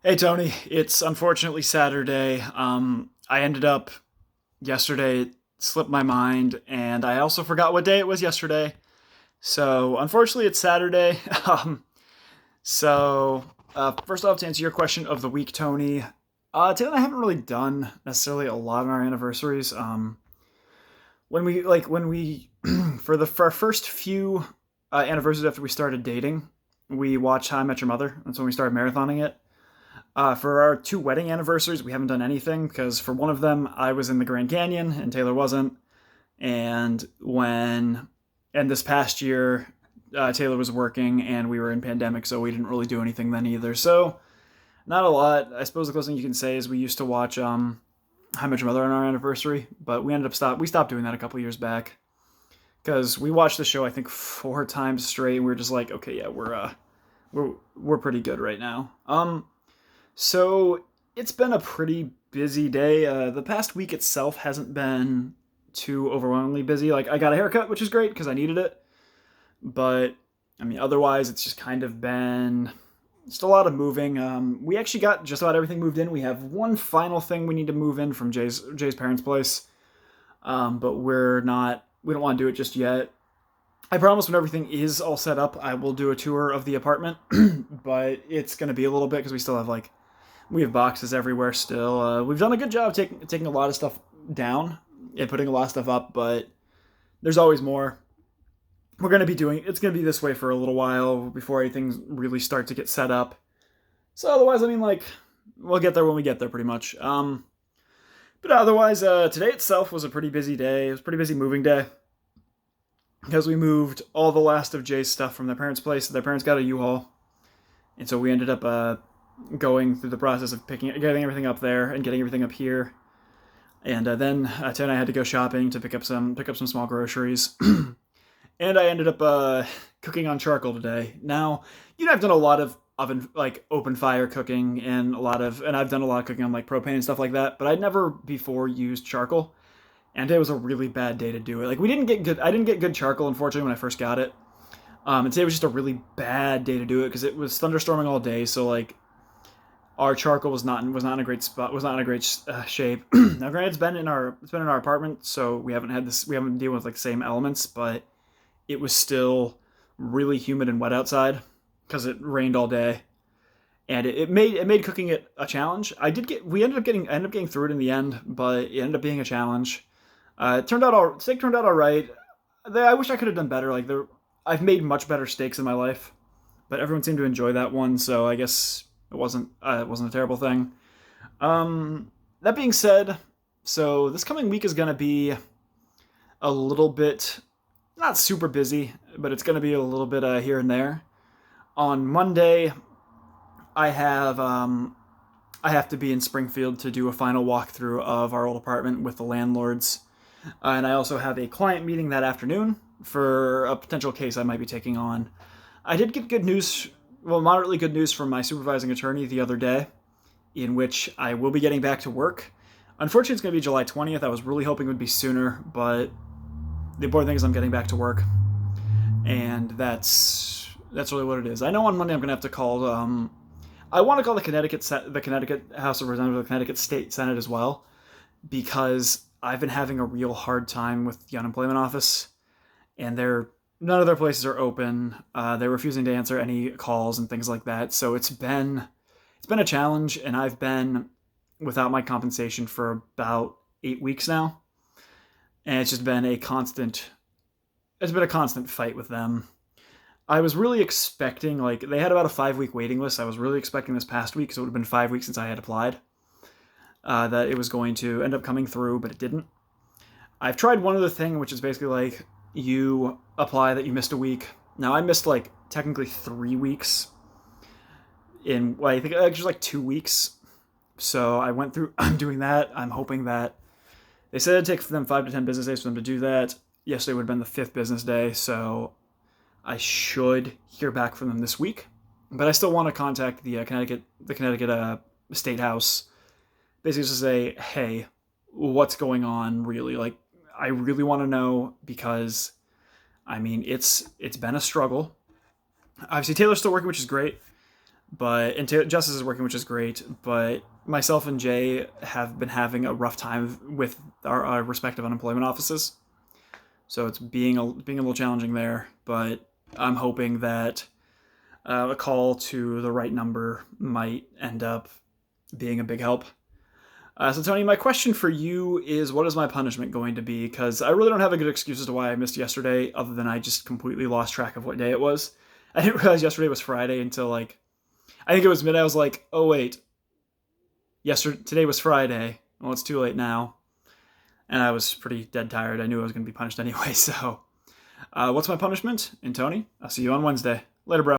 Hey Tony, it's unfortunately Saturday. I ended up yesterday, it slipped my mind, and I also forgot what day it was yesterday. So unfortunately, it's Saturday. First off, to answer your question of the week, Tony, today I haven't really done necessarily a lot on our anniversaries. When we for our first few anniversaries after we started dating, we watched How I Met Your Mother. That's when we started marathoning it. For our two wedding anniversaries, we haven't done anything because for one of them, I was in the Grand Canyon and Taylor wasn't. And this past year, Taylor was working and we were in pandemic, so we didn't really do anything then either. So, not a lot. I suppose the closest thing you can say is we used to watch How Much Mother on our anniversary, but we stopped doing that a couple years back because we watched the show I think 4 times straight, and we were just like, okay, yeah, we're pretty good right now. So it's been a pretty busy day. The past week itself hasn't been too overwhelmingly busy. Like I got a haircut, which is great because I needed it. But I mean, otherwise, it's just kind of been just a lot of moving. We actually got just about everything moved in. We have one final thing we need to move in from Jay's parents' place, but we're not. We don't want to do it just yet. I promise when everything is all set up, I will do a tour of the apartment, but it's going to be a little bit because we still have we have boxes everywhere still. We've done a good job taking a lot of stuff down and putting a lot of stuff up, but there's always more. It's going to be this way for a little while before anything really starts to get set up. So otherwise, I mean, we'll get there when we get there, pretty much. But otherwise, today itself was a pretty busy day. It was a pretty busy moving day because we moved all the last of Jay's stuff from their parents' place. Their parents got a U-Haul, and so we ended up going through the process of getting everything up there and getting everything up here. And then Ted and I had to go shopping to pick up some small groceries. And I ended up cooking on charcoal today. Now, I've done a lot of open fire cooking and I've done a lot of cooking on propane and stuff like that, but I'd never before used charcoal. And today was a really bad day to do it. I didn't get good charcoal, unfortunately, when I first got it. And today was just a really bad day to do it because it was thunderstorming all day. So our charcoal was not in a great spot, was not in a great shape. Now, granted, it's been in our apartment, so we haven't been dealing with the same elements, but it was still really humid and wet outside because it rained all day, and it made cooking it a challenge. I ended up getting through it in the end, but it ended up being a challenge. Steak turned out all right. I wish I could have done better. I've made much better steaks in my life, but everyone seemed to enjoy that one, so I guess it wasn't a terrible thing. That being said, so this coming week is gonna be a little bit not super busy, but it's gonna be a little bit here and there. On Monday, I have I have to be in Springfield to do a final walkthrough of our old apartment with the landlords, and I also have a client meeting that afternoon for a potential case I might be taking on. I did get good news, well, moderately good news from my supervising attorney the other day, in which I will be getting back to work. Unfortunately, it's going to be July 20th. I was really hoping it would be sooner, but the important thing is I'm getting back to work, and that's really what it is. I know on Monday I'm going to have to call. I want to call the Connecticut House of Representatives, the Connecticut State Senate as well, because I've been having a real hard time with the unemployment office, and none of their places are open. They're refusing to answer any calls and things like that. So it's been a challenge, and I've been without my compensation for about 8 weeks now, and it's just been a constant. It's been a constant fight with them. I was really expecting they had about a 5 week waiting list. I was really expecting this past week, so it would have been 5 weeks since I had applied, that it was going to end up coming through, but it didn't. I've tried one other thing, which is basically you apply that you missed a week. Now I missed technically 3 weeks in I think just 2 weeks. So I went through. I'm doing that. I'm hoping that they said it'd take them 5 to 10 business days for them to do that. Yesterday would have been the fifth business day, so I should hear back from them this week. But I still want to contact the Connecticut State House, basically to say, hey, what's going on? Really, I really want to know because, I mean, it's been a struggle. Obviously, Taylor's still working, which is great, and Justice is working, which is great. But myself and Jay have been having a rough time with our respective unemployment offices, so it's being a little challenging there. But I'm hoping that a call to the right number might end up being a big help. So Tony, my question for you is, what is my punishment going to be? Because I really don't have a good excuse as to why I missed yesterday, other than I just completely lost track of what day it was. I didn't realize yesterday was Friday until like, I think it was midnight. I was like, oh wait, today was Friday. Well, it's too late now. And I was pretty dead tired. I knew I was going to be punished anyway. So, what's my punishment? And Tony, I'll see you on Wednesday. Later, bro.